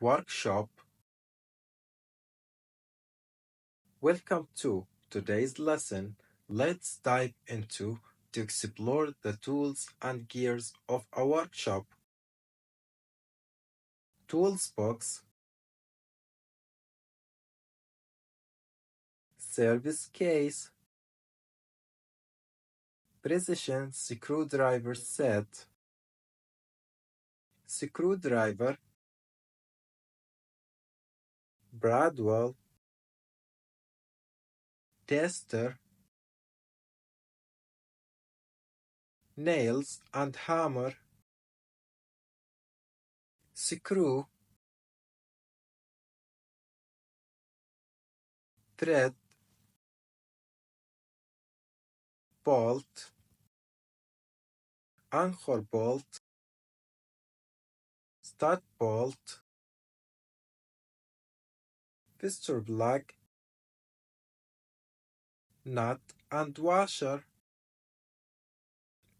workshop. Welcome to today's lesson. Let's dive into to explore the tools and gears of a workshop. Tools box, service case, precision screwdriver set, screwdriver, Bradwell, tester, nails and hammer, screw, thread, bolt, anchor bolt, stud bolt, piston plug, nut and washer,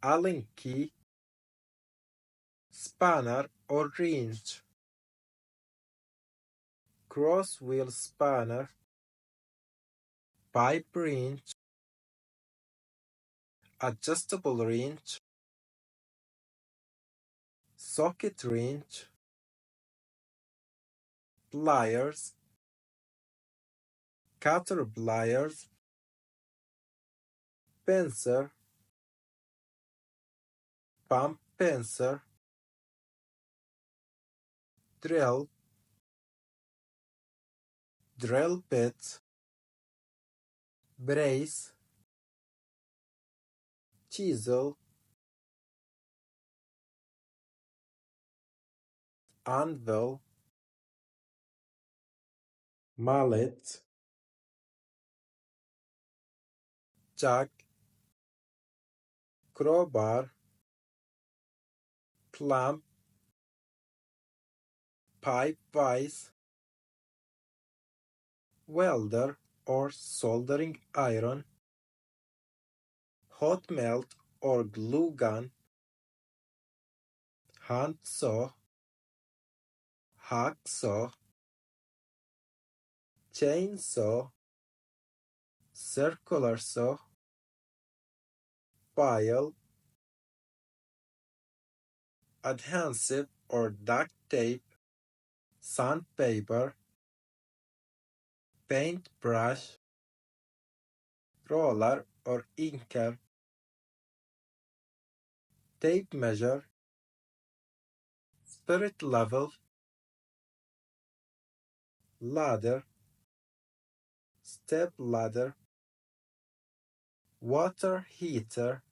Allen key, spanner or wrench, cross wheel spanner, pipe wrench, adjustable wrench, socket wrench, pliers, cutter pliers, pincer, pump pincer, drill, drill bit, brace, chisel, anvil, mallet, jack, crowbar, clamp, pipe vise, welder or soldering iron, hot melt or glue gun, hand saw, hacksaw, chainsaw, circular saw, file, adhesive or duct tape, sandpaper, paintbrush, roller or inker, tape measure, spirit level, ladder, step ladder, water heater,